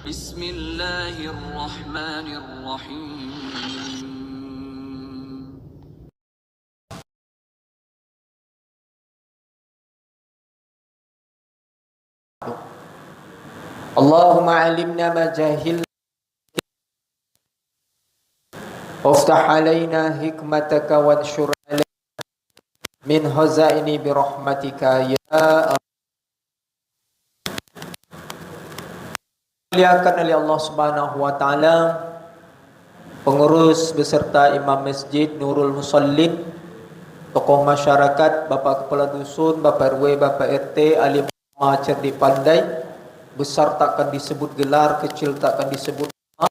Bismillahirrahmanirrahim. Allahumma alimna ma jahilna waftah alaina hikmataka wanshur alaina min hazaini birahmatika ya Muliakan oleh Allah Subhanahu wa taala, pengurus beserta imam masjid Nurul Musallin, tokoh masyarakat, Bapak Kepala Dusun, Bapak RW, Bapak RT, alim ulama cerdik pandai, besar takkan disebut gelar, kecil takkan disebut nama.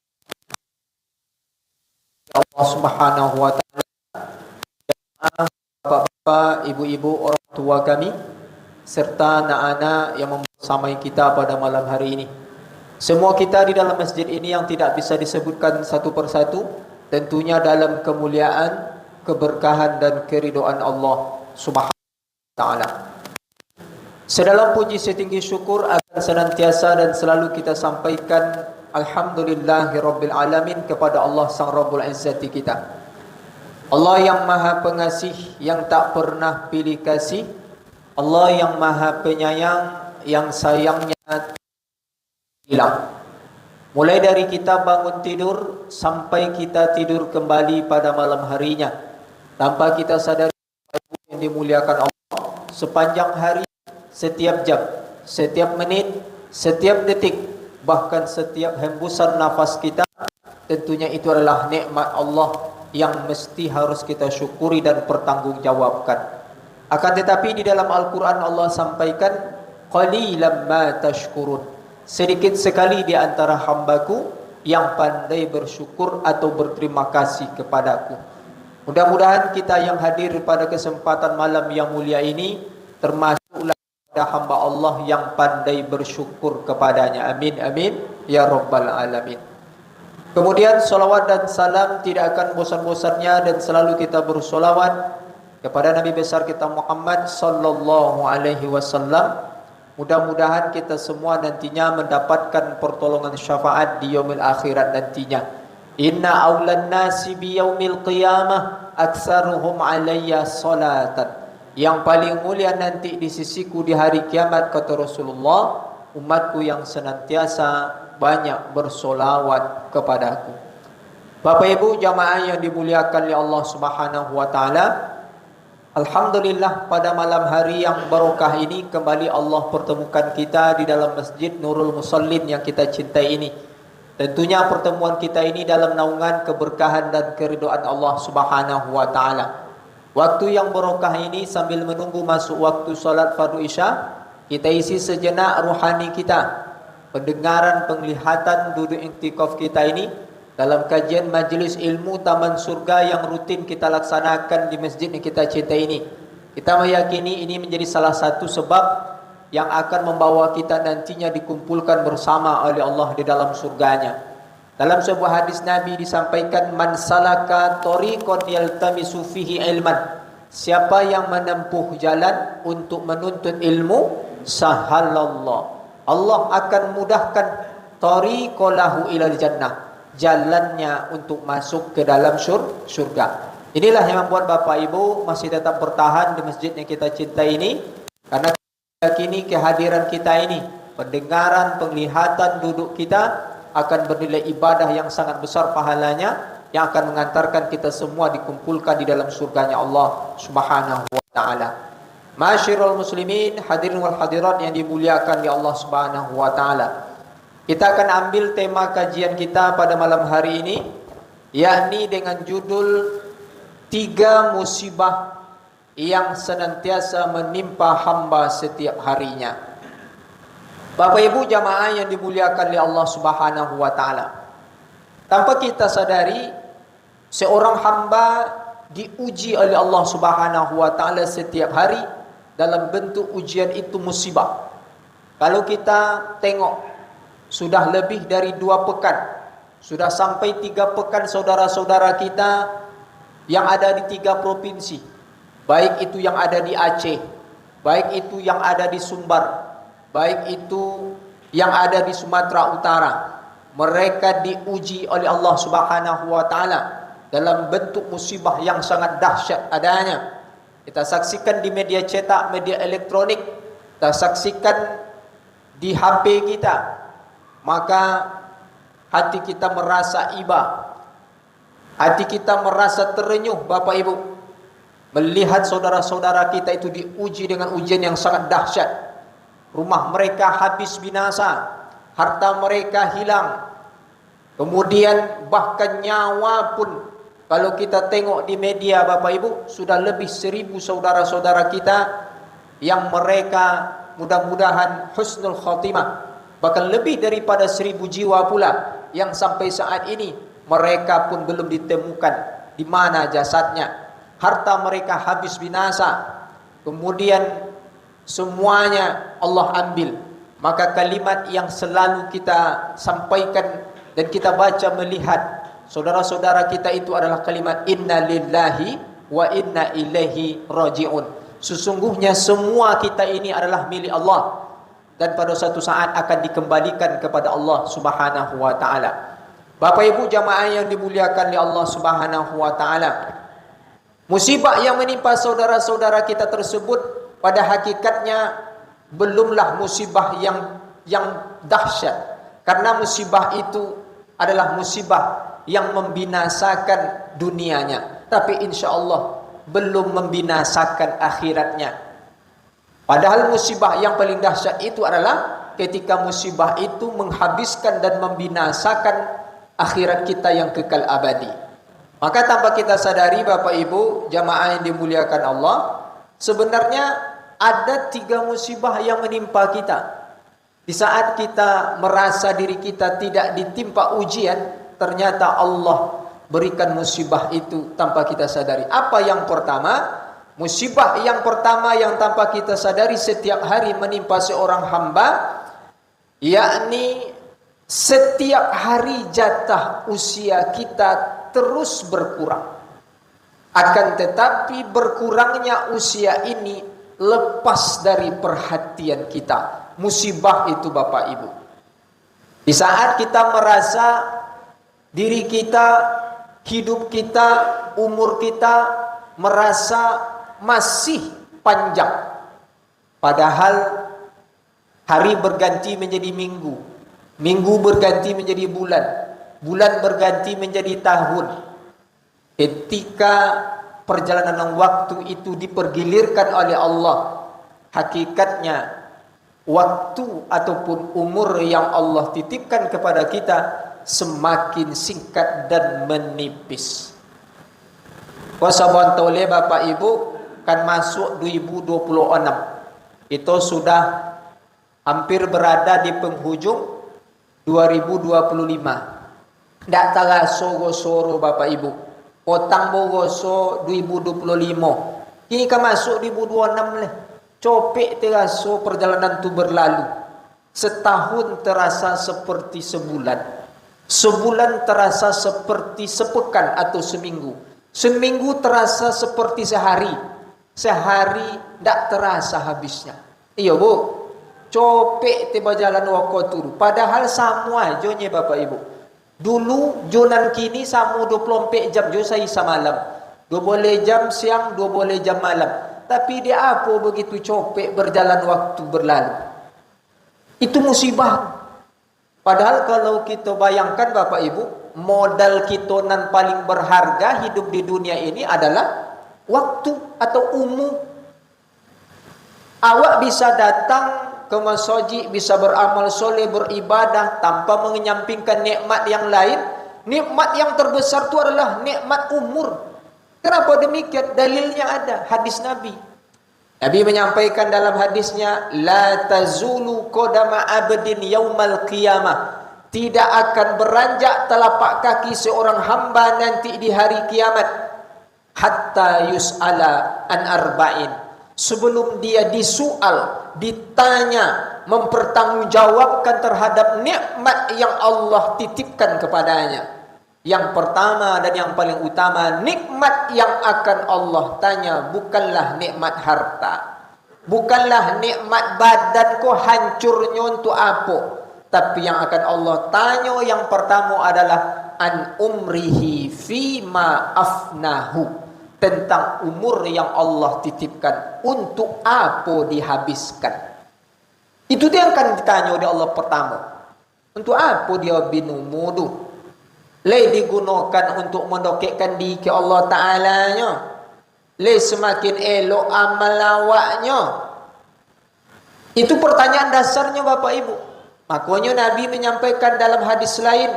Allah Subhanahu wa taala, bapak-bapak, ibu-ibu, orang tua kami serta anak-anak yang membersamai kita pada malam hari ini. Semua kita di dalam masjid ini yang tidak bisa disebutkan satu persatu, tentunya dalam kemuliaan, keberkahan dan keridhaan Allah Subhanahu wa taala. Sedalam puji setinggi syukur akan senantiasa dan selalu kita sampaikan alhamdulillahirabbil alamin kepada Allah Sang Rabbul Izzati kita. Allah yang Maha Pengasih, yang tak pernah pilih kasih. Allah yang Maha Penyayang, yang sayangnya hilang. Mulai dari kita bangun tidur sampai kita tidur kembali pada malam harinya, tanpa kita sadari yang dimuliakan Allah, sepanjang hari, setiap jam, setiap menit, setiap detik, bahkan setiap hembusan nafas kita, tentunya itu adalah nikmat Allah yang mesti harus kita syukuri dan pertanggungjawabkan. Akan tetapi di dalam Al-Quran Allah sampaikan, qalilan ma tashkurun, sedikit sekali di antara hambaku yang pandai bersyukur atau berterima kasih kepadaku. Mudah-mudahan kita yang hadir pada kesempatan malam yang mulia ini termasuklah pada hamba Allah yang pandai bersyukur kepadanya. Amin, amin, ya Rabbal Alamin. Kemudian salawat dan salam tidak akan bosan-bosannya dan selalu kita bersolawat kepada Nabi besar kita Muhammad sallallahu alaihi wasallam. Mudah-mudahan kita semua nantinya mendapatkan pertolongan syafaat di yaumil akhirat nantinya. Inna awlan nasi bi yaumil qiyamah aktsaruhum alayya salatan. Yang paling mulia nanti di sisiku di hari kiamat, kata Rasulullah, umatku yang senantiasa banyak bersolawat kepadaku. Bapak Ibu jamaah yang dimuliakan oleh Allah Subhanahu wa taala, alhamdulillah pada malam hari yang barokah ini kembali Allah pertemukan kita di dalam Masjid Nurul Musallin yang kita cintai ini. Tentunya pertemuan kita ini dalam naungan keberkahan dan keridhaan Allah Subhanahu wa taala. Waktu yang barokah ini sambil menunggu masuk waktu salat fardu Isya, kita isi sejenak ruhani kita, pendengaran, penglihatan, duduk iktikaf kita ini dalam kajian majlis ilmu Taman Surga yang rutin kita laksanakan di masjid yang kita cintai ini. Kita meyakini ini menjadi salah satu sebab yang akan membawa kita nantinya dikumpulkan bersama oleh Allah di dalam surganya. Dalam sebuah hadis Nabi disampaikan, man salaka tariqan yaltamisu fihi ilman, siapa yang menempuh jalan untuk menuntut ilmu, sahalallah, Allah akan mudahkan tariqalahu ilal jannah, jalannya untuk masuk ke dalam surga. Inilah yang membuat Bapak Ibu masih tetap bertahan di masjid yang kita cintai ini, karena kini kehadiran kita ini, pendengaran, penglihatan, duduk kita akan bernilai ibadah yang sangat besar pahalanya, yang akan mengantarkan kita semua dikumpulkan di dalam surganya Allah Subhanahu wa taala. Masyarul muslimin, hadirin wal hadirat yang dimuliakan oleh Allah Subhanahu wa taala. Kita akan ambil tema kajian kita pada malam hari ini, yakni dengan judul 3 musibah yang senantiasa menimpa hamba setiap harinya. Bapak Ibu jamaah yang dimuliakan oleh Allah Subhanahu wa taala, tanpa kita sadari seorang hamba diuji oleh Allah Subhanahu wa taala setiap hari dalam bentuk ujian itu musibah. Kalau kita tengok, sudah lebih dari 2 pekan, sudah sampai 3 pekan saudara-saudara kita yang ada di 3 provinsi, baik itu yang ada di Aceh, baik itu yang ada di Sumbar, baik itu yang ada di Sumatera Utara, mereka diuji oleh Allah Subhanahu wa taala dalam bentuk musibah yang sangat dahsyat adanya. Kita saksikan di media cetak, media elektronik, kita saksikan di HP kita. Maka hati kita merasa iba, hati kita merasa terenyuh Bapak Ibu, melihat saudara-saudara kita itu diuji dengan ujian yang sangat dahsyat. Rumah mereka habis binasa, harta mereka hilang, kemudian bahkan nyawa pun, kalau kita tengok di media Bapak Ibu, sudah lebih 1000 saudara-saudara kita yang mereka mudah-mudahan husnul khatimah. Bahkan lebih daripada 1000 jiwa pula yang sampai saat ini mereka pun belum ditemukan di mana jasadnya. Harta mereka habis binasa, kemudian semuanya Allah ambil. Maka kalimat yang selalu kita sampaikan dan kita baca melihat saudara-saudara kita itu adalah kalimat inna lillahi wa inna ilaihi raji'un. Sesungguhnya semua kita ini adalah milik Allah dan pada suatu saat akan dikembalikan kepada Allah Subhanahu wa taala. Bapak Ibu jamaah yang dimuliakan oleh Allah Subhanahu wa taala, musibah yang menimpa saudara-saudara kita tersebut pada hakikatnya belumlah musibah yang dahsyat, karena musibah itu adalah musibah yang membinasakan dunianya, tapi insya Allah belum membinasakan akhiratnya. Padahal musibah yang paling dahsyat itu adalah ketika musibah itu menghabiskan dan membinasakan akhirat kita yang kekal abadi. Maka tanpa kita sadari Bapak Ibu jamaah yang dimuliakan Allah, sebenarnya ada 3 musibah yang menimpa kita. Di saat kita merasa diri kita tidak ditimpa ujian, ternyata Allah berikan musibah itu tanpa kita sadari. Apa yang pertama? Musibah yang pertama yang tanpa kita sadari setiap hari menimpa seorang hamba, yakni setiap hari jatah usia kita terus berkurang. Akan tetapi berkurangnya usia ini lepas dari perhatian kita. Musibah itu Bapak Ibu. Di saat kita merasa diri kita, hidup kita, umur kita merasa masih panjang, padahal hari berganti menjadi minggu, minggu berganti menjadi bulan, bulan berganti menjadi tahun. Ketika perjalanan waktu itu dipergilirkan oleh Allah, hakikatnya waktu ataupun umur yang Allah titipkan kepada kita semakin singkat dan menipis. Kuasa bantu oleh Bapak Ibu kan masuk 2026. Itu sudah hampir berada di penghujung 2025. Ndak taraso gosoro Bapak Ibu. Potang bogoso 2025. Kini kan masuk 2026 leh. Copek teraso perjalanan tu berlalu. Setahun terasa seperti sebulan. Sebulan terasa seperti sepekan atau seminggu. Seminggu terasa seperti sehari. Sehari tidak terasa habisnya. Iya Bu, copek tiba jalan waktu. Padahal semua aja Bapak Ibu. Dulu jonan kini sama 24 jam jo saya semalam. 12 jam siang, 12 jam malam. Tapi dia apa begitu copek berjalan waktu berlalu. Itu musibah. Padahal kalau kita bayangkan Bapak Ibu, modal kita nan paling berharga hidup di dunia ini adalah waktu atau umur. Awak bisa datang ke masjid, bisa beramal soleh, beribadah tanpa mengenyampingkan nikmat yang lain. Nikmat yang terbesar itu adalah nikmat umur. Kenapa demikian? Dalilnya ada, hadis Nabi. Nabi menyampaikan dalam hadisnya, la tazulu qadama abdin yaumal qiyamah. Tidak akan beranjak telapak kaki seorang hamba nanti di hari kiamat hatta yus'ala an arba'in, sebelum dia disual, ditanya, mempertanggungjawabkan terhadap nikmat yang Allah titipkan kepadanya. Yang pertama dan yang paling utama, nikmat yang akan Allah tanya bukanlah nikmat harta, bukanlah nikmat badan kau hancurnya untuk apa, Tapi yang akan Allah tanya yang pertama adalah an umrihi fima afnahu, tentang umur yang Allah titipkan untuk apa dihabiskan. Itu dia akan ditanya oleh Allah pertama. Untuk apa dia binumur tu? Le digunakan untuk mendokekkan diri ke Allah Ta'ala-nya. Le semakin elok amal awaknya. Itu pertanyaan dasarnya Bapak Ibu. Makanya Nabi menyampaikan dalam hadis lain,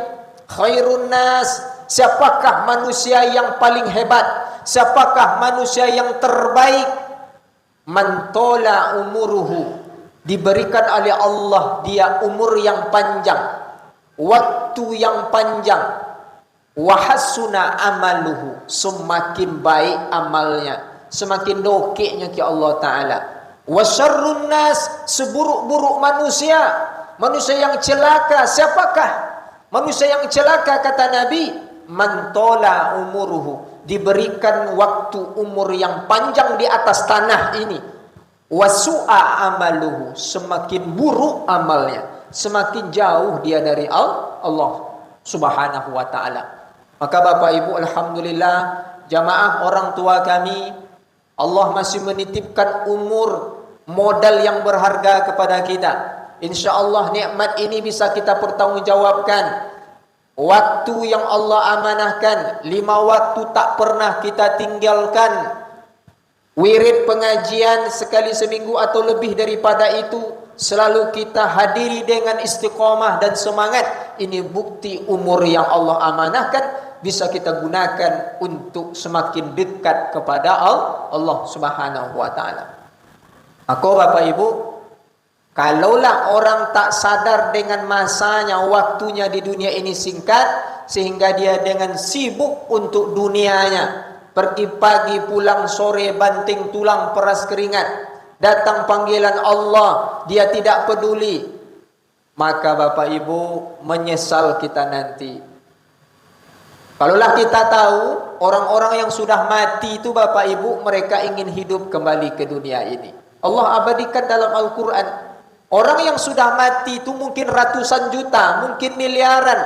khairun nas, siapakah manusia yang paling hebat? Siapakah manusia yang terbaik? Man tola umuruhu, diberikan oleh Allah dia umur yang panjang, waktu yang panjang, wahasuna amaluhu, semakin baik amalnya, semakin dokeknya ke Allah Ta'ala. Wasyarrun nas, seburuk-buruk manusia, manusia yang celaka. Siapakah manusia yang celaka? Kata Nabi, man tola umuruhu, diberikan waktu umur yang panjang di atas tanah ini. Wasu'a amaluhu, semakin buruk amalnya, semakin jauh dia dari Allah Subhanahu wa ta'ala. Maka Bapak Ibu, alhamdulillah, jamaah orang tua kami, Allah masih menitipkan umur, modal yang berharga kepada kita. InsyaAllah nikmat ini bisa kita pertanggungjawabkan. Waktu yang Allah amanahkan, 5 waktu tak pernah kita tinggalkan. Wirid pengajian sekali seminggu atau lebih daripada itu selalu kita hadiri dengan istiqamah dan semangat. Ini bukti umur yang Allah amanahkan bisa kita gunakan untuk semakin dekat kepada Allah Subhanahu wa ta'ala. Maka Bapak Ibu, kalaulah orang tak sadar dengan masanya, waktunya di dunia ini singkat, sehingga dia dengan sibuk untuk dunianya, pergi pagi pulang sore, banting tulang peras keringat, datang panggilan Allah dia tidak peduli, maka Bapak Ibu menyesal kita nanti. Kalaulah kita tahu orang-orang yang sudah mati itu Bapak Ibu, mereka ingin hidup kembali ke dunia ini. Allah abadikan dalam Al-Quran, orang yang sudah mati itu mungkin ratusan juta, mungkin miliaran.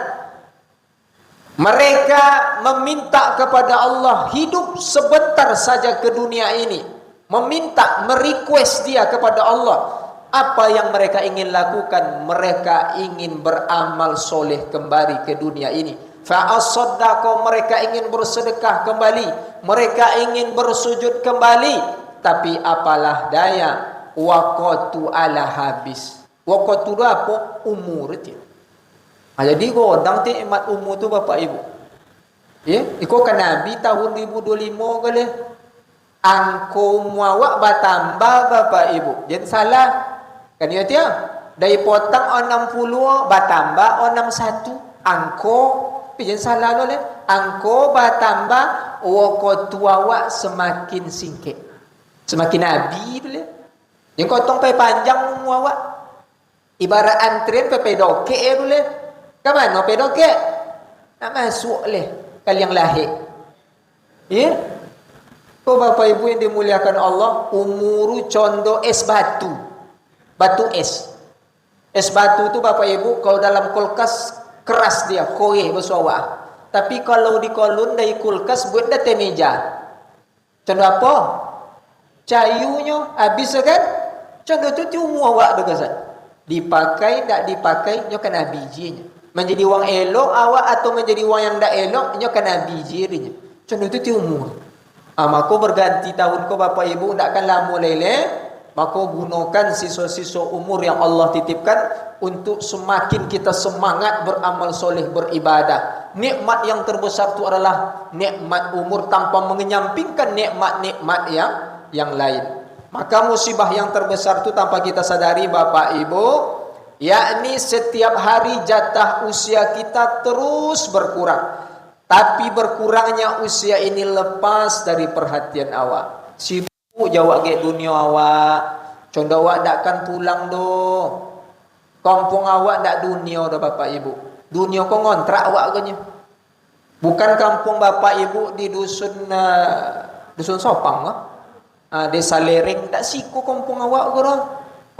Mereka meminta kepada Allah hidup sebentar saja ke dunia ini, meminta, merequest dia kepada Allah. Apa yang mereka ingin lakukan? Mereka ingin beramal soleh kembali ke dunia ini. Fa'asaddaqo, mereka ingin bersedekah kembali, mereka ingin bersujud kembali. Tapi apalah daya, waqatu ala habis. Waqatu itu apa? Umur itu. Jadi godang nikmat umur tu Bapak Ibu. Ya, iko kan Nabi tahun 2025 kali. Angko muawak bertambah Bapak Ibu. Jangan salah. Kan ya dia? Dari potang 60 bertambah 61. Angko, jangan salah lo le. Angko bertambah, waqatu awak semakin singkit. Semakin Nabi tu le. Yang kotong pe panjang muawak. Ibarat antren pe pedoke tu le. Kapan no pedoke? Nak masuk leh kali yang lahir. Ya? Kau Bapak Ibu yang dimuliakan Allah, umuru condo es batu. Batu es. Es batu tu Bapak Ibu kalau dalam kulkas keras dia, kowe bersuara. Tapi kalau dikolun dari kulkas buat dah meja. Condo apa? Cayunya habis kan? Condo tu umur awak berkesan. Dipakai tak dipakai nyo kena bijinya. Menjadi wang elok awak atau menjadi wang yang tak elok nyo kena biji dirinya. Contoh itu ti umur. Maka berganti tahun ko Bapak Ibu takkan lama lele, maka gunakan sisa-sisa umur yang Allah titipkan untuk semakin kita semangat beramal soleh, beribadah. Nikmat yang terbesar itu adalah nikmat umur tanpa mengenyampingkan nikmat-nikmat yang lain. Maka musibah yang terbesar itu tanpa kita sadari Bapak Ibu, yakni setiap hari jatah usia kita terus berkurang. Tapi berkurangnya usia ini lepas dari perhatian awak. Sibuk jawab ke dunia awak. Contoh awak takkan pulang doh. Kampung awak tak dunia dah Bapak Ibu. Dunia kau ngontrak awak kenya. Bukan kampung Bapak Ibu di dusun Sopang lah. Desa Lereng tak siku kampung awak kau.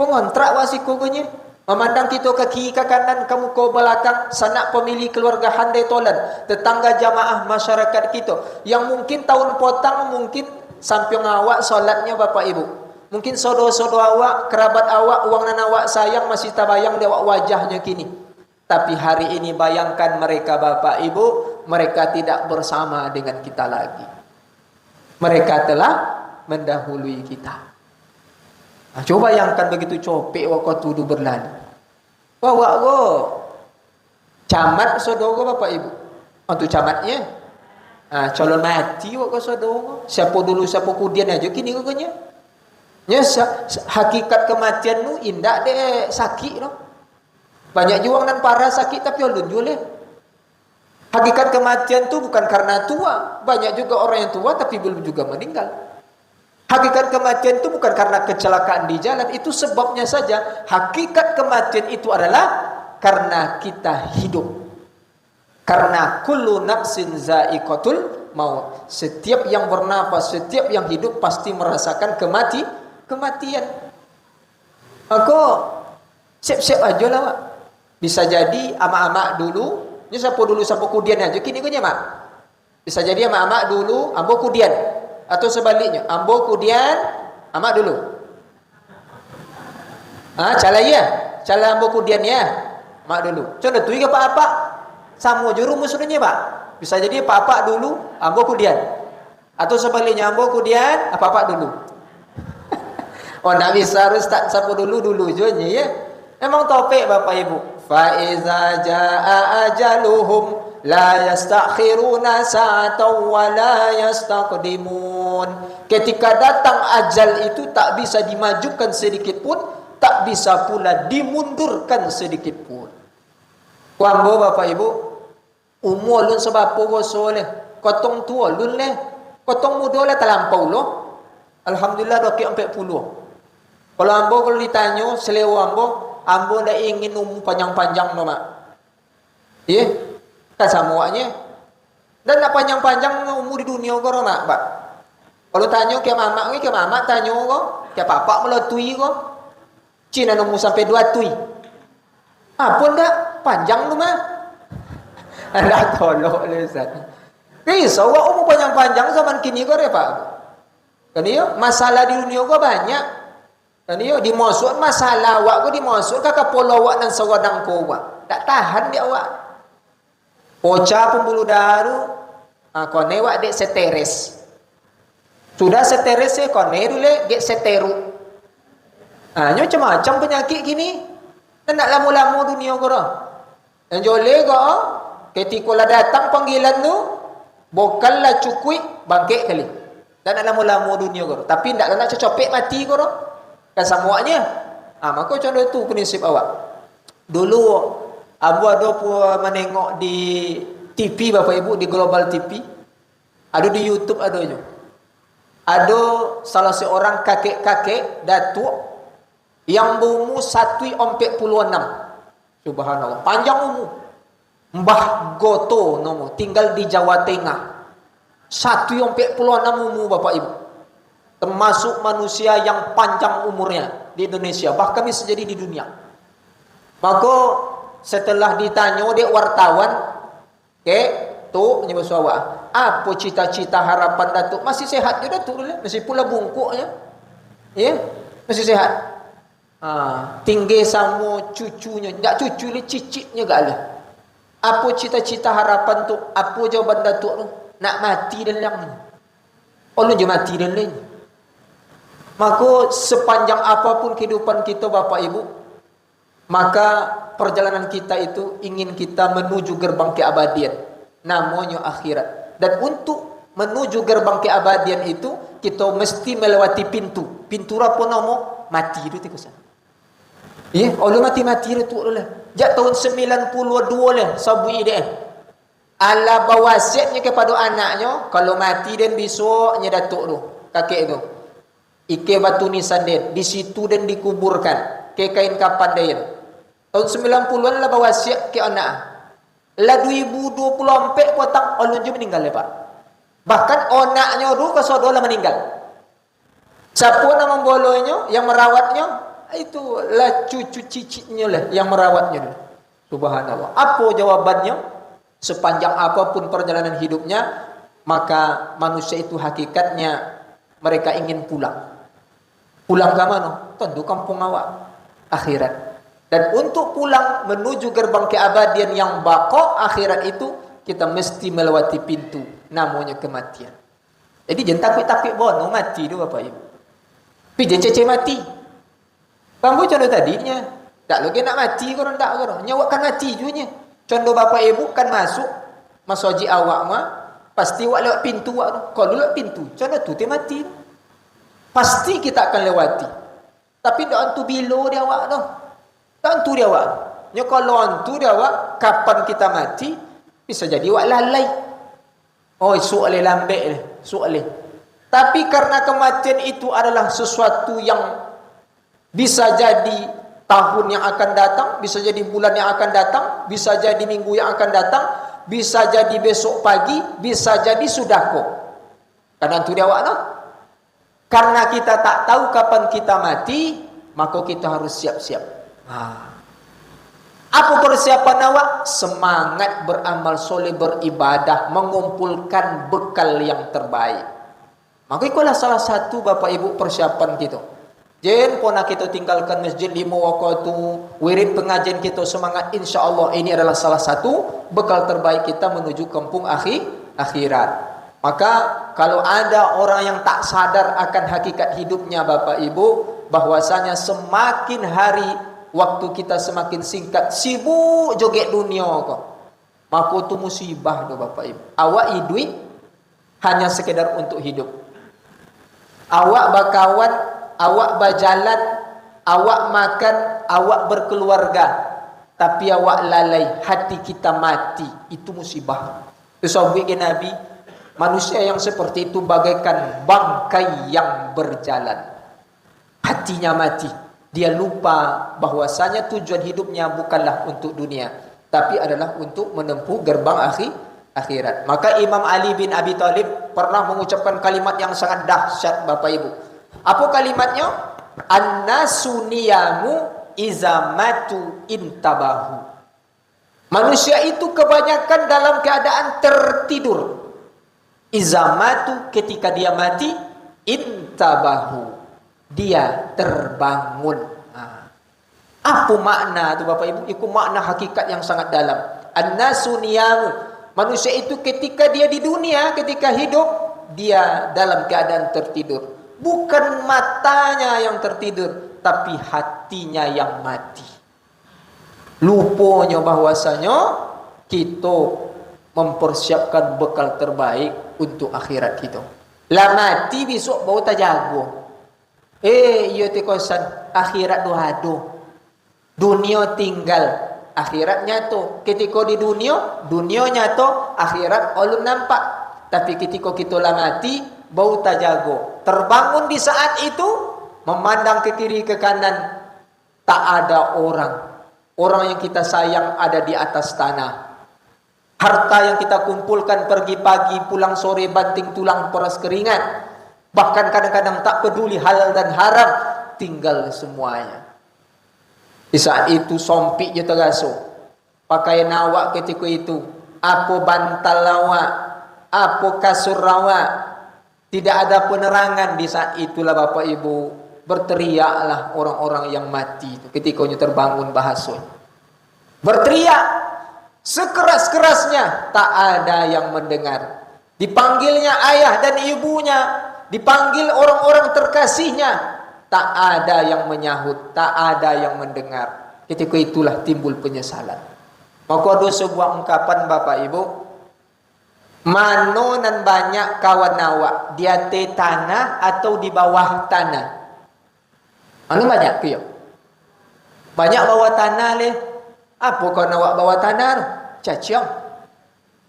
Kau ngontrak awak siku kenya. Memandang kita ke kiri ke kanan, kamu ke belakang, sanak pemilih keluarga handai tolan, tetangga jamaah masyarakat kita. Yang mungkin tahun potang, mungkin sampai awak solatnya Bapak Ibu. Mungkin saudara-saudara awak, kerabat awak, uang nan awak sayang masih tabayang dia wajahnya kini. Tapi hari ini bayangkan mereka Bapak Ibu, mereka tidak bersama dengan kita lagi. Mereka telah mendahului kita. Nah, coba bayangkan begitu copek waktu tuduh berlalu. Bawa go. Camat saudara Bapak Ibu. Untuk camatnya. Ah, calon mati waktu saudara. Siapa dulu siapa kemudian aja kini koknya. Ya, hakikat kematian nu indah deh sakit no. Banyak juang dan parah sakit tapi ulun jule. Hakikat kematian tu bukan karena tua. Banyak juga orang yang tua tapi belum juga meninggal. Hakikat kematian itu bukan karena kecelakaan di jalan, itu sebabnya saja. Hakikat kematian itu adalah karena kita hidup. Karena kullu nafsin za'iqatul maut. Setiap yang bernafas, setiap yang hidup pasti merasakan kematian. Aku siap-siap aja lah, Pak. Bisa jadi ama-ama dulu, ini siapa dulu siapa kudian aja kini gue mak. Bisa jadi ama-ama dulu, ambo kudian. Atau sebaliknya, ambo kemudian amak dulu. Cala ya, cala ambo kemudian ya, amak dulu. Contoh tu ke apa? Sama je rumusnya Pak. Bisa jadi apa dulu, ambo kemudian. Atau sebaliknya ambo kemudian apa dulu. Oh, nak bisa harus tak sapu dulu je ya. Memang topik Bapak Ibu. Fa iza jaa ajaluhum la yastakhiruna sa'atan wa la yastaqdimun. Ketika datang ajal itu tak bisa dimajukan sedikit pun, tak bisa pula dimundurkan sedikit pun. Kuambo Bapak Ibu, umur lun sebab pogoso leh, kotong tua lun leh, kotong muda leh terlampau loh. Alhamdulillah dah ke 40. Kalau ambo kalau ditanya selewa ambo dah ingin umur panjang-panjang no mak. Iya. Kan samuanya. Dan nak panjang-panjang umur di dunia kau mak, Pak. Kalau tanya ke mama tanya kau, ke papa melatui kau. Cina umur sampai 2 tui. Apa ndak panjang tu mah? Ada tolok le Ustaz. Risau umur panjang-panjang zaman kini kau Pak. Kan iyo masalah di dunia kau banyak. Kan iyo dimasuk masalah awak kau dimasuk kakak pulau awak dan sawadang kau awak. Tak tahan dia awak. Poca pembuluh daru, kone wak dek seteres. Sudah seteres ya kone dulu dek seteru. Nyo macam-macam penyakit gini. Dan nak lamu-lamu dunia korang. Dan jole kau, ketika lah datang panggilan tu, bokal lah cukui bangkit kali. Dan nak lamu-lamu dunia korang. Tapi tak nak cocopek mati korang. Kan semuanya. Maka contoh tu prinsip awak. Dulu Abu ada pun menengok di TV Bapak Ibu, di Global TV. Ada di YouTube adanya. Ada salah seorang kakek-kakek datuk yang berumur 146. Subhanallah, panjang umur. Mbah Goto nama, tinggal di Jawa Tengah. 146 umur Bapak Ibu. Termasuk manusia yang panjang umurnya di Indonesia, bahkan bisa jadi di dunia. Maka setelah ditanya dek wartawan, tu menyebut suara, apa cita-cita harapan Datuk? Masih sehat juga Datuk, masih pula bungkuknya, ya, masih sehat. Tinggi sama cucunya, tak cucu ni cicitnya gak ada. Apa cita-cita harapan tu? Apa jawaban Datuk tu? Nak mati dan lang. Oh lu je mati dan lang. Maka sepanjang apapun kehidupan kita Bapak Ibu, maka perjalanan kita itu ingin kita menuju gerbang keabadian, namanya akhirat. Dan untuk menuju gerbang keabadian itu kita mesti melewati pintu. Pintu apa nama? Mati itu tikusan. Ya, Allah mati-mati itu lah. Jak tahun 92 lah sabui dia. Allah bawasiatnya kepada anaknya, kalau mati dan besoknya Datuk tu, kakek tu. Ike batu nisan dia, di situ dan dikuburkan. Ke kain kapan dia. Tahun 90-an lah bawasiat ke anak. Lah 2024 potang Allah je meninggal ya Pak. Bahkan anaknya dulu ke saudara meninggal. Siapa nama membolonya, yang merawatnya? itulah cucu cicitnya lah yang merawatnya. Subhanallah. Apa jawabannya? Sepanjang apapun perjalanan hidupnya, maka manusia itu hakikatnya mereka ingin pulang. Pulang ke mana? Tentu kampung awak, akhirat. Dan untuk pulang menuju gerbang keabadian yang baqo akhirat itu, kita mesti melewati pintu namanya kematian. Jadi jangan takut-takut bono mati tu Bapak Ibu. Tapi jangan cece mati. Kamu contoh tadinya, tak lagi nak mati korang tak korang. Nyawa kan mati juga. Contoh Bapak Ibu kan masuk haji awak mah, pasti awak lewat pintu awak tu. Kalau lewat pintu, contoh tu dia mati. Pasti kita akan lewati. Tapi tak antu bilo dia awak tu. Tak antu dia awak. Nya kalau antu dia awak, kapan kita mati, bisa jadi awak lalai. Oh, soalnya lambek, soalnya. Tapi karena kematian itu adalah sesuatu yang bisa jadi tahun yang akan datang, bisa jadi bulan yang akan datang, bisa jadi minggu yang akan datang, bisa jadi besok pagi, bisa jadi sudahko. Karena itu dia awak no? Karena kita tak tahu kapan kita mati, maka kita harus siap-siap. Apa persiapan awak? Semangat beramal soleh, beribadah, mengumpulkan bekal yang terbaik. Maka itulah salah satu Bapak Ibu persiapan kita. Jangan pernah kita tinggalkan masjid 5 waktu, wirid pengajian kita semangat. Insya Allah ini adalah salah satu bekal terbaik kita menuju kampung akhirat. Maka kalau ada orang yang tak sadar akan hakikat hidupnya Bapak Ibu, bahwasanya semakin hari waktu kita semakin singkat, sibuk joget dunia kok. Maka itu musibah tu Bapak Ibu. Awak hidup hanya sekedar untuk hidup. Awak berkawan, awak berjalan, awak makan, awak berkeluarga, tapi awak lalai, hati kita mati. Itu musibah. Sesuai Nabi, manusia yang seperti itu bagaikan bangkai yang berjalan. Hatinya mati. Dia lupa bahwasanya tujuan hidupnya bukanlah untuk dunia, tapi adalah untuk menempuh gerbang akhirat. Maka Imam Ali bin Abi Thalib pernah mengucapkan kalimat yang sangat dahsyat Bapak Ibu. Apa kalimatnya? An-nasu niyamu iza matu intabahu. Manusia itu kebanyakan dalam keadaan tertidur. Iza matu, ketika dia mati, intabahu, dia terbangun. Apa makna itu Bapak Ibu? Itu makna hakikat yang sangat dalam. An-nasu niyamu. Manusia itu ketika dia di dunia, ketika hidup, dia dalam keadaan tertidur. Bukan matanya yang tertidur, tapi hatinya yang mati. Lupanya bahwasanya kita mempersiapkan bekal terbaik untuk akhirat kita. Lah mati besok bau tak jago. Iya tekosan akhirat dohado. Dunia tinggal. Akhirat nyata. Ketika di dunia, dunia nyata, akhirat ulun nampak. Tapi ketika kita lah mati, bau tak jago. Terbangun di saat itu, memandang ke kiri ke kanan, tak ada orang. Orang yang kita sayang ada di atas tanah. Harta yang kita kumpulkan pergi pagi, pulang sore, banting tulang, peras keringat. Bahkan kadang-kadang tak peduli halal dan haram, tinggal semuanya. Di saat itu sompik je terasa. Pakaian awak ketika itu, apa bantal awak, apa kasur awak, tidak ada penerangan. Di saat itulah Bapak Ibu, berteriaklah orang-orang yang mati itu ketika terbangun bahasa. Berteriak sekeras-kerasnya, tak ada yang mendengar. Dipanggilnya ayah dan ibunya, dipanggil orang-orang terkasihnya, tak ada yang menyahut, tak ada yang mendengar. Ketika itulah timbul penyesalan. Maka ada sebuah ungkapan Bapak Ibu, mano nan banyak kawan awak, di atas tanah atau di bawah tanah? Anu banyak ke? Banyak bawah tanah leh. Apa kawan awak bawah tanah? Caciang.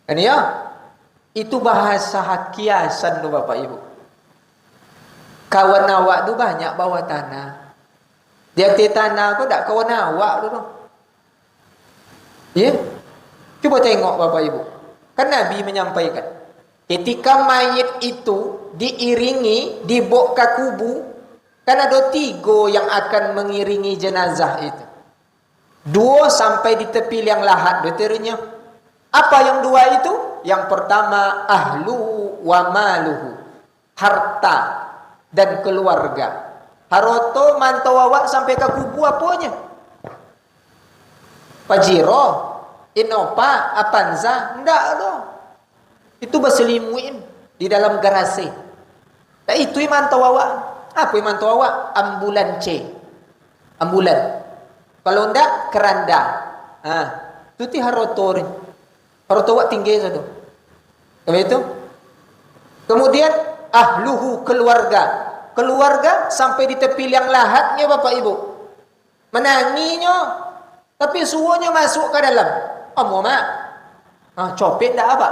Kan ya? Itu bahasa hakiasan tu Bapak Ibu. Kawan awak tu banyak bawah tanah. Di atas tanah tu tak kawan awak tu. Ya? Cuba tengok Bapak Ibu. Kan Nabi menyampaikan, ketika mayit itu diiringi, dibawa ke kubu, Kan ada 3 yang akan mengiringi jenazah itu. 2 sampai di tepi liang lahat diterusnya. Apa yang 2 itu? Yang pertama ahluhu wa maluhu, harta dan keluarga. Haroto mantau awak sampai ke kubu apanya? Pajero, Inopa, Apanza, ndak loh. Itu berselimuin di dalam garasi. Nah, itu yang mantau awak. Apa yang mantau awak? Ambulan C. Ambulan. Kalau ndak keranda. Itu ti haroto. Haroto awak tinggi satu. Apa itu? Kemudian ahluhu, keluarga. Keluarga sampai di tepi liang lahatnya Bapak Ibu. Menanginya. Tapi suruhnya masuk ke dalam. Oh, mak. Copet tak apa?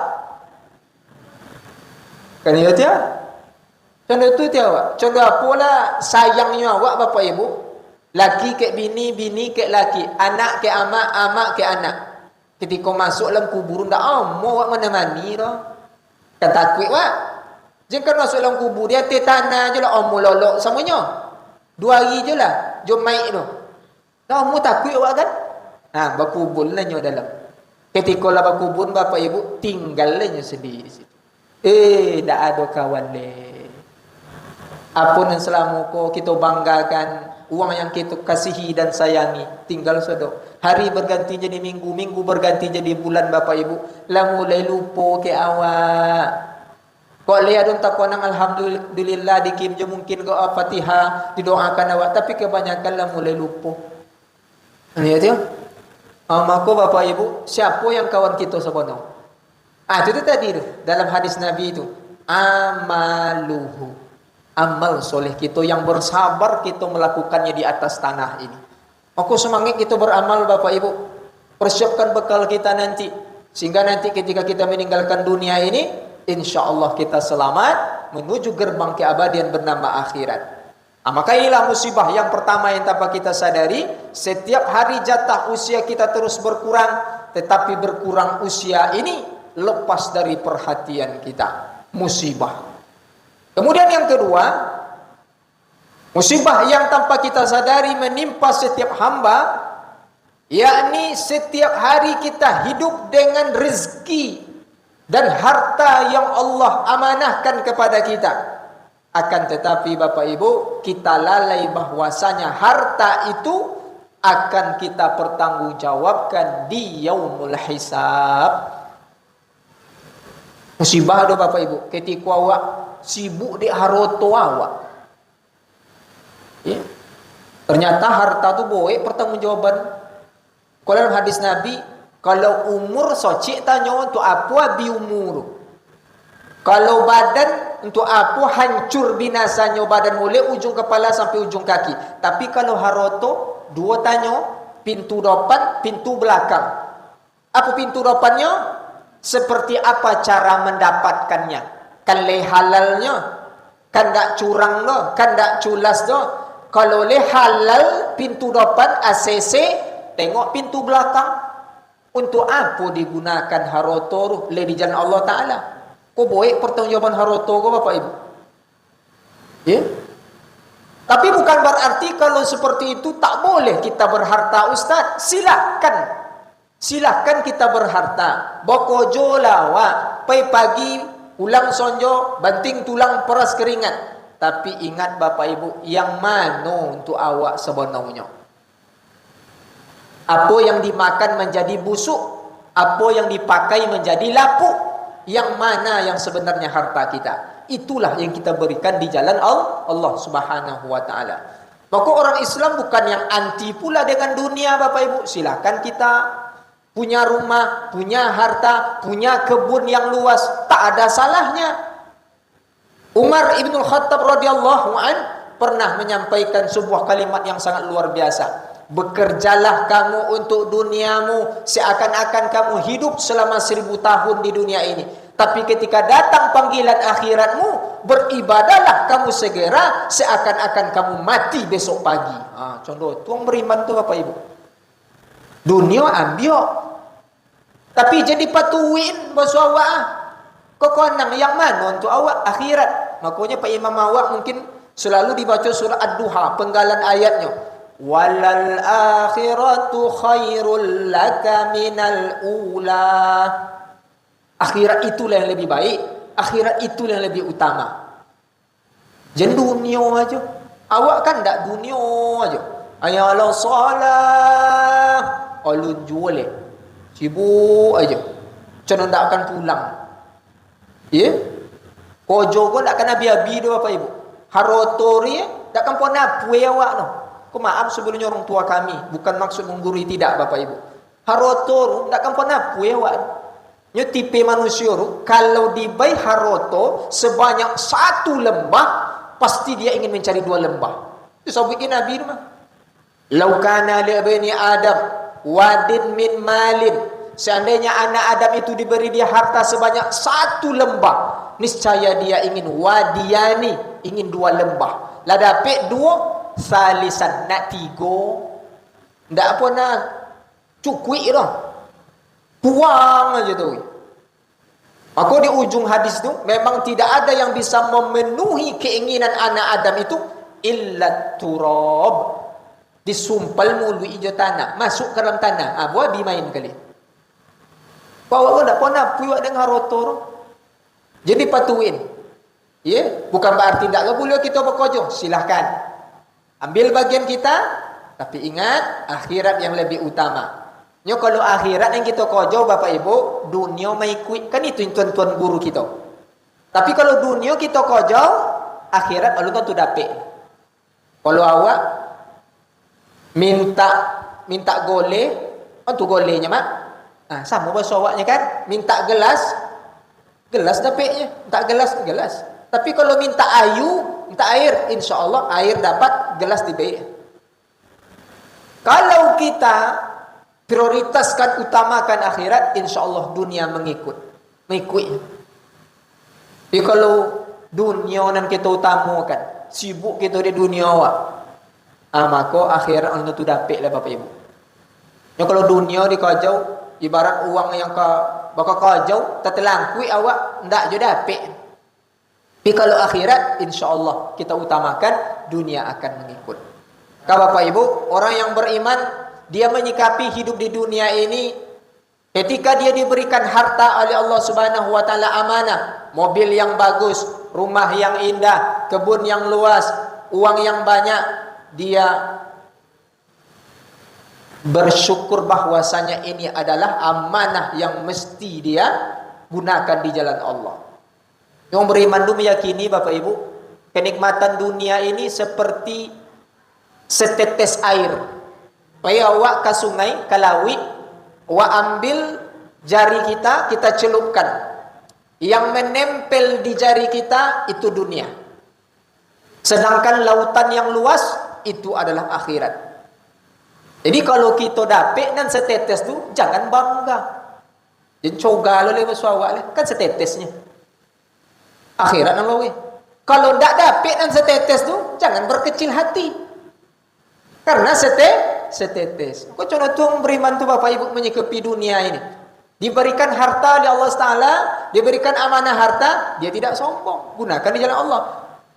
Kan ya dia? Contoh itu dia awak. Contoh apalah sayangnya awak Bapak Ibu. Laki ke bini, bini ke laki. Anak ke amak, amak ke anak. Ketika masuk dalam kubur, tak mau awak mana-mani dah. Kan takut awak. Jika masuk dalam kubur, dia tanah je lah. Lolok semuanya. 2 hari je lah. Jom maik tu. Kamu takut awak kan? Berkubur lah nyo dalam. Ketika lah berkubur Bapak Ibu, tinggal lah nyo sendiri di situ. Tak ada kawan le. Apa yang selama kita banggakan, uang yang kita kasihi dan sayangi, tinggal sudah. Hari berganti jadi minggu, minggu berganti jadi bulan Bapak Ibu. Lah mulai lupa ke awak. Kok lihat dong takwanang alhamdulillah dikim je mungkin ke Fatihah didoakan awak, tapi kebanyakan lah mulai lupa. Lihat ya. Maka Bapak Ibu, siapa yang kawan kita sebenarnya? Itu tadi tu, dalam hadis Nabi itu, amaluhu, amal soleh kita yang bersabar kita melakukannya di atas tanah ini. Maka semangat kita beramal Bapak Ibu, persiapkan bekal kita nanti, sehingga nanti ketika kita meninggalkan dunia ini, insya Allah kita selamat menuju gerbang keabadian bernama akhirat. Maka inilah musibah yang pertama yang tanpa kita sadari. Setiap hari jatah usia kita terus berkurang, tetapi berkurang usia ini lepas dari perhatian kita. Musibah. Kemudian yang kedua, musibah yang tanpa kita sadari menimpa setiap hamba, yakni setiap hari kita hidup dengan rezeki dan harta yang Allah amanahkan kepada kita. Akan tetapi Bapak Ibu, kita lalai bahwasanya harta itu akan kita pertanggungjawabkan di yaumul hisab. Musibah do Bapak Ibu, ketika awak sibuk di haroto awak. Ya. Ternyata harta tu boleh pertanggungjawaban. Kalau dalam hadis Nabi, kalau umur socik tanya untuk apa bi umur. Kalau badan untuk apa hancur binasanya badan mulai ujung kepala sampai ujung kaki. Tapi kalau haroto 2 tanya, pintu depan, pintu belakang. Apa pintu depannya? Seperti apa cara mendapatkannya? Kan le halalnya, kan tak curang doh, kan tak culas doh. Kalau le halal pintu depan ACC, tengok pintu belakang. Untuk apa digunakan haroto le di jalan Allah Taala? Kau boleh pertanggungjawaban haroto kau Bapak Ibu? Ya. Tapi bukan berarti kalau seperti itu tak boleh kita berharta Ustaz. Silakan. Silakan kita berharta. Bokojo lawa, pagi ulang sonjo, banting tulang peras keringat. Tapi ingat Bapak Ibu, yang mana untuk awak sebenarnya? Apa yang dimakan menjadi busuk, apa yang dipakai menjadi lapuk. Yang mana yang sebenarnya harta kita? Itulah yang kita berikan di jalan Allah Subhanahu wa taala. Maka orang Islam bukan yang anti pula dengan dunia Bapak Ibu. Silakan kita punya rumah, punya harta, punya kebun yang luas, tak ada salahnya. Umar Ibn Khattab radhiyallahu an pernah menyampaikan sebuah kalimat yang sangat luar biasa. Bekerjalah kamu untuk duniamu seakan-akan kamu hidup selama 1000 tahun di dunia ini. Tapi ketika datang panggilan akhiratmu, beribadahlah kamu segera seakan-akan kamu mati besok pagi. Contoh, tuang beriman tu Bapak Ibu. Dunia ambil. Tapi jadi patuin bahasa awak. Kau konang yang mana untuk awak akhirat. Makanya Pak Imam awak mungkin Selalu dibaca surah Ad-Duha, penggalan ayatnya. Walal akhiratu khairul laka minal ula. Akhirat itulah yang lebih baik. Akhirat itulah yang lebih utama. Jangan dunia aja. Awak kan tak dunia aja. Ayalah salah. Alun jual. Sibuk aja. Macam tak akan pulang. Ya? Kojo pun tak akan habis-habis dia Bapak Ibu. Harotori tak akan pun apa awak no. Ku maaf sebelumnya orang tua kami. Bukan maksud menggurui tidak Bapak Ibu. Harotor tak akan pun apa awak. Nya tipe manusia tu kalau dibai haroto sebanyak satu lembah pasti dia ingin mencari dua lembah. Itu sebab bikin Nabi tu mah. Lau kana li bani Adam wadin min malin. Seandainya anak Adam itu diberi dia harta sebanyak satu lembah, niscaya dia ingin wadiani, ingin dua lembah. Lah dapat dua, salisan nak tiga. Ndak apa nak cukui dah. Buang aja tu. Maka di ujung hadis tu memang tidak ada yang bisa memenuhi keinginan anak Adam itu illa turab. Disumpal mulu hijau tanah, masuk ke dalam tanah. Buat dimain kali. Bawa tak pernah puak dengan rotor. Jadi patuin. Ya, bukan berarti tak boleh kita bekerja. Silahkan. Ambil bagian kita, tapi ingat akhirat yang lebih utama. Nyo kalau akhirat yang kita kerja Bapak Ibu, dunia mai ikut. Kan itu tuan-tuan guru kita. Tapi kalau dunia kita kerja, akhirat lalu tentu dapat. Kalau awak minta gole, tu golenya mak. Sama bahasa awaknya kan, minta gelas dapatnya, minta gelas. Tapi kalau minta minta air, insya-Allah air dapat, gelas dibaik. Kalau kita prioritaskan, utamakan akhirat, insya-Allah dunia mengikut. Tapi kalau dunia nan kita utamakan, sibuk kita di dunia awak, maka akhirat anu tu dapat lah Bapak Ibu. Ya kalau dunia dikajau, ibarat uang yang bakal kajau, tertelangkui awak ndak je dapat. Tapi kalau akhirat, insya-Allah kita utamakan, dunia akan mengikut. Kau Bapak Ibu, orang yang beriman, dia menyikapi hidup di dunia ini ketika dia diberikan harta oleh Allah Subhanahu wa taala amanah, mobil yang bagus, rumah yang indah, kebun yang luas, uang yang banyak, dia bersyukur bahwasanya ini adalah amanah yang mesti dia gunakan di jalan Allah. Yang beriman itu meyakini Bapak Ibu, kenikmatan dunia ini seperti setetes air. Paya awak ke sungai, ke laut, awak ambil jari kita celupkan. Yang menempel di jari kita itu dunia. Sedangkan lautan yang luas itu adalah akhirat. Jadi kalau kita dapat dan setetes tu, jangan bangga. Jangan coga lo lewat suawak kan setetesnya. Akhirat nama we. Kalau tak dapat dan setetes tu, jangan berkecil hati. Karena setetes. Kau contoh tu beriman tu Bapak Ibu menyikapi dunia ini. Diberikan harta oleh Allah Taala, diberikan amanah harta, dia tidak sombong. Gunakan di jalan Allah.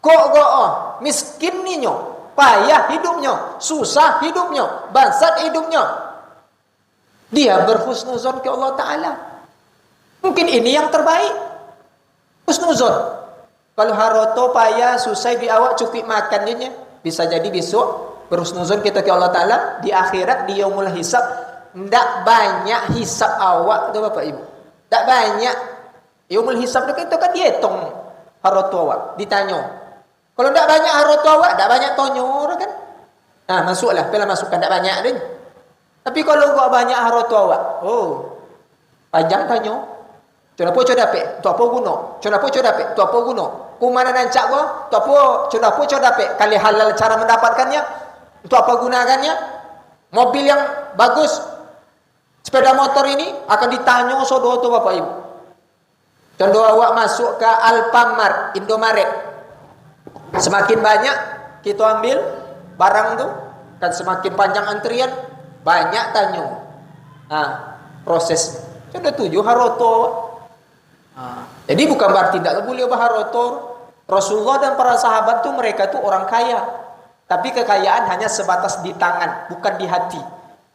Kok miskin ninyo, payah hidupnya, susah hidupnya, bangsat hidupnya, dia berhusnuzon ke Allah Ta'ala. Mungkin ini yang terbaik, husnuzon. Kalau haroto payah susah di awak cukup makannya, bisa jadi besok berhusnuzon kita ke Allah Ta'ala. Di akhirat, di yaumul hisab, tidak banyak hisab awak tu Bapak Ibu, tidak banyak. Yaumul hisab itu kan dihitung haroto awak, ditanya. Kalau tak banyak harta awak, tak banyak tonyor kan? Masuklah, bila masukkan tak banyak din. Tapi kalau kau banyak harta awak, panjang tanya. Kenapa kau dapat? Tu apa guna? Kenapa kau dapat? Tu apa guna? Ku mana nancak kau? Tu apa? Kenapa kau dapat? Kali halal cara mendapatkannya? Tu apa gunakannya? Mobil yang bagus, sepeda motor ini akan ditanya saudara tu Bapak Ibu. Contoh awak masuk ke Alfamart, Indomaret. Semakin banyak kita ambil barang tu, kan semakin panjang antrian, banyak tanya. Proses. Sudah 7 haroto. Jadi bukan berarti tidak boleh baharotor. Rasulullah dan para sahabat tuh mereka tuh orang kaya. Tapi kekayaan hanya sebatas di tangan, bukan di hati.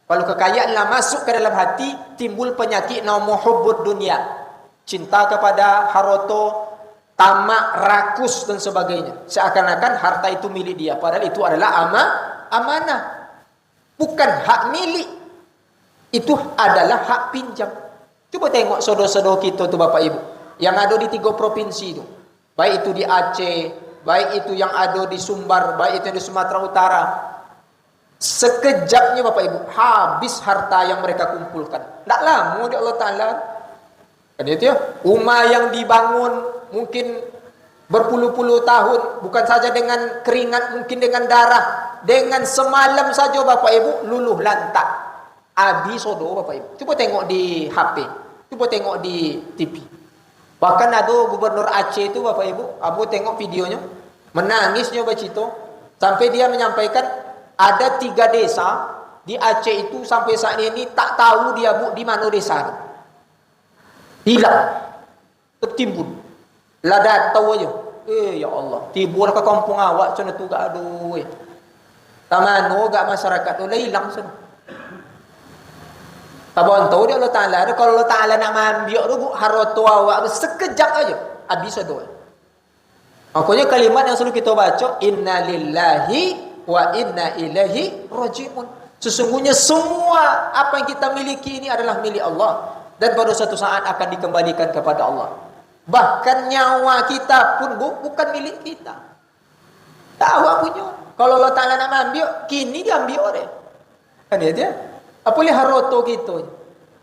Kalau kekayaan lah masuk ke dalam hati, timbul penyakit nama hubbud dunia. Cinta kepada harta, tamak, rakus dan sebagainya. Seakan-akan harta itu milik dia, padahal itu adalah amanah. Bukan hak milik. Itu adalah hak pinjam. Coba tengok saudara-saudara kita tuh Bapak Ibu, yang ada di 3 provinsi itu. Baik itu di Aceh, baik itu yang ada di Sumbar, baik itu di Sumatera Utara. Sekejapnya Bapak Ibu, habis harta yang mereka kumpulkan. Tak lama di Allah Ta'ala. Kan itu ya, rumah yang dibangun mungkin berpuluh-puluh tahun, bukan saja dengan keringat, mungkin dengan darah, dengan semalam saja Bapak Ibu luluh lantak. Habis sodo Bapak Ibu. Coba tengok di HP, coba tengok di TV. Bahkan ada gubernur Aceh itu Bapak Ibu, Abu tengok videonya, menangisnya bercerita, sampai dia menyampaikan ada 3 desa di Aceh itu sampai saat ini tak tahu dia Bu di mana desa itu. Hilang, tertimbun. Lah datau aja. Ya Allah, timbul ke kampung awak sana tu gak aduh. Tamano gak masyarakat tu lah hilang sana. Tabon tahu dia Allah Taala, kalau Allah Taala nak ambil tu Bu harta awak sekejap aja habis doa. Makanya kalimat yang selalu kita baca, inna lillahi wa inna ilaihi raji'un. Sesungguhnya semua apa yang kita miliki ini adalah milik Allah dan pada suatu saat akan dikembalikan kepada Allah. Bahkan nyawa kita pun bukan milik kita. Tahu punya. Kalau Allah Ta'ala nak ambil, kini dia ambil orang. Kan dia? Apa boleh harta kita?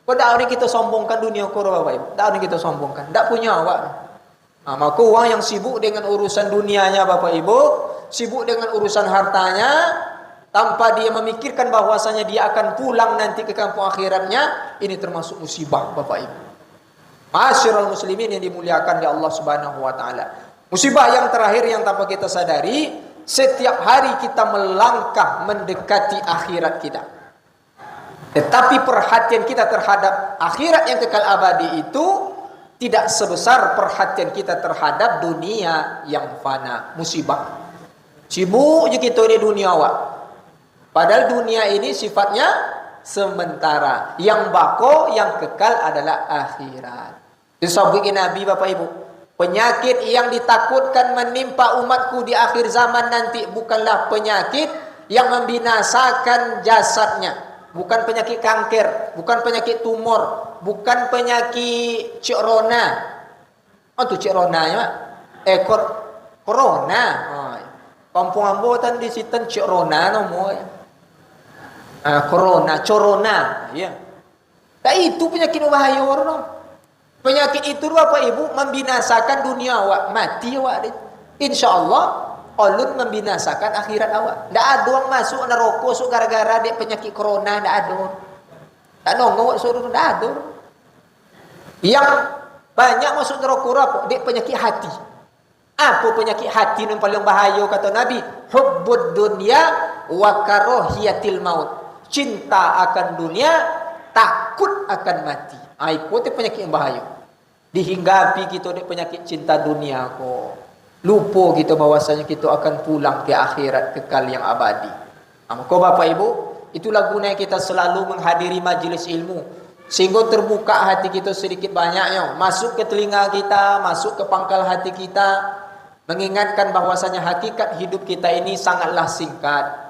Pada orang kita sombongkan dunia kura Bapak Ibu. Tak orang kita sombongkan. Tak punya awak. Maka orang yang sibuk dengan urusan dunianya Bapak Ibu, sibuk dengan urusan hartanya, tanpa dia memikirkan bahwasanya dia akan pulang nanti ke kampung akhiratnya, ini termasuk musibah Bapak Ibu. Ma'asyiral muslimin yang dimuliakan oleh Allah Subhanahu wa taala. Musibah yang terakhir yang tanpa kita sadari, setiap hari kita melangkah mendekati akhirat kita. Tetapi perhatian kita terhadap akhirat yang kekal abadi itu tidak sebesar perhatian kita terhadap dunia yang fana. Musibah. Sibuk je kita di dunia awak. Padahal dunia ini sifatnya sementara. Yang bako, yang kekal adalah akhirat. Disebutkan Nabi Bapak Ibu, penyakit yang ditakutkan menimpa umatku di akhir zaman nanti bukanlah penyakit yang membinasakan jasadnya. Bukan penyakit kanker, bukan penyakit tumor, bukan penyakit cik rona. Oh tu cik rona ya, corona. Kampung ambo tan di situ cik rona nomor. Corona, corona, ya. Tak itu penyakit bahaya orang. Penyakit itu Bapak Ibu membinasakan dunia awak, mati awak. Insyaallah Allah membinasakan akhirat awak. Tak ada orang masuk neraka so gara-gara dia penyakit corona, tak ada. Tak nongol awak suruh tak ada. Yang banyak masuk neraka apa? Dia penyakit hati. Apa penyakit hati yang paling bahaya kata Nabi? Hubbud dunya wa karahiyatil maut. Cinta akan dunia, takut akan mati. Itu penyakit yang bahaya. Dihinggapi kita dia penyakit cinta dunia kok. Lupa kita bahwasanya kita akan pulang ke akhirat kekal yang abadi. Maka Bapak Ibu, itulah guna kita selalu menghadiri majlis ilmu. Sehingga terbuka hati kita sedikit banyaknya. Masuk ke telinga kita, masuk ke pangkal hati kita. Mengingatkan bahwasanya hakikat hidup kita ini sangatlah singkat.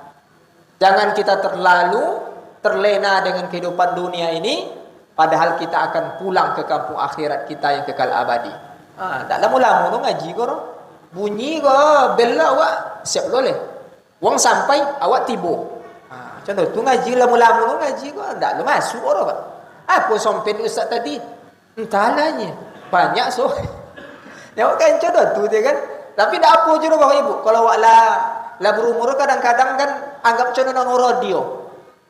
Jangan kita terlalu terlena dengan kehidupan dunia ini. Padahal kita akan pulang ke kampung akhirat kita yang kekal abadi. Tak lama-lama tu ngaji korang. Bunyi ke bella awak siap boleh. Wang sampai awak tiba. Macam tu ngaji lama-lama tu ngaji ke tak lu masuk orang Pak. Apa sompen ustaz tadi? Entalahnya. Banyak so. Tengok kan macam tu dia kan. Tapi tak apa je Bapak Ibu. Kalau awak lah berumur kadang-kadang kan anggap macam orang radio.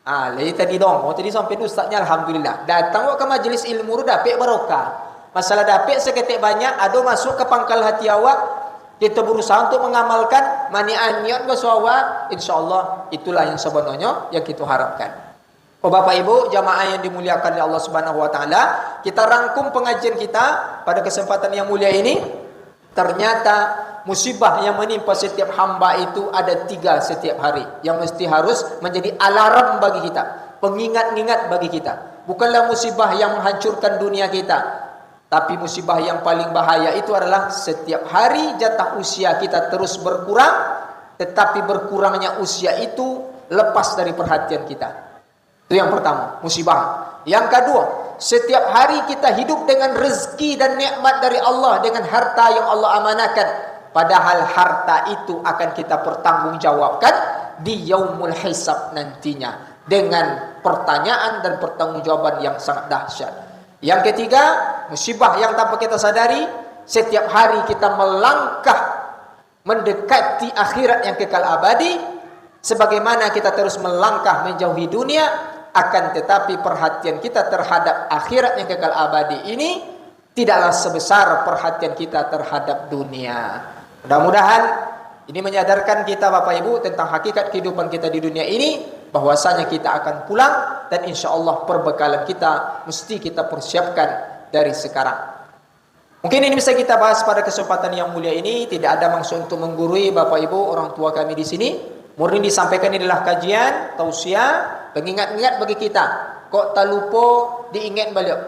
Lagi tadi dong. Tadi sampai ustaznya alhamdulillah. Datang awak ke majlis ilmu dapat barokah. Masalah dapat seketik banyak ada masuk ke pangkal hati awak. Kita berusaha untuk mengamalkan mani'an bersuawak. InsyaAllah itulah yang sebenarnya yang kita harapkan. Bapak Ibu jamaah yang dimuliakan oleh Allah Subhanahu Wa Taala, kita rangkum pengajian kita pada kesempatan yang mulia ini. Ternyata musibah yang menimpa setiap hamba itu ada 3 setiap hari yang mesti harus menjadi alarm bagi kita, pengingat-ingat bagi kita. Bukanlah musibah yang menghancurkan dunia kita, tapi musibah yang paling bahaya itu adalah setiap hari jatah usia kita terus berkurang, tetapi berkurangnya usia itu lepas dari perhatian kita. Itu yang pertama, musibah. Yang kedua, setiap hari kita hidup dengan rezeki dan nikmat dari Allah, dengan harta yang Allah amanahkan. Padahal harta itu akan kita pertanggungjawabkan di yaumul hisab nantinya, dengan pertanyaan dan pertanggungjawaban yang sangat dahsyat. Yang ketiga, musibah yang tanpa kita sadari, setiap hari kita melangkah mendekati akhirat yang kekal abadi, sebagaimana kita terus melangkah menjauhi dunia, akan tetapi perhatian kita terhadap akhirat yang kekal abadi ini tidaklah sebesar perhatian kita terhadap dunia. Mudah-mudahan ini menyadarkan kita Bapak Ibu tentang hakikat kehidupan kita di dunia ini, bahwasanya kita akan pulang dan insya Allah perbekalan kita mesti kita persiapkan dari sekarang. Mungkin ini bisa kita bahas pada kesempatan yang mulia ini. Tidak ada maksud untuk menggurui Bapak Ibu orang tua kami di sini. Murni disampaikan ini adalah kajian, tausiah, pengingat-ingat bagi kita. Kok tak lupa diingat balik.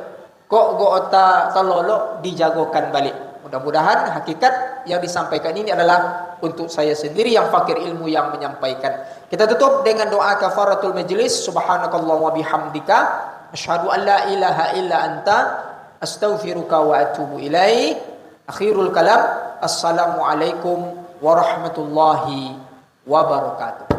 Kok tak lolo dijagokan balik. Mudah-mudahan hakikat yang disampaikan ini adalah untuk saya sendiri yang fakir ilmu yang menyampaikan. Kita tutup dengan doa kafaratul majlis. Subhanakallah wa bihamdika asyhadu an la ilaha illa anta astaghfiruka wa atubu ilaik. Akhirul kalam. Assalamualaikum warahmatullahi wabarakatuh.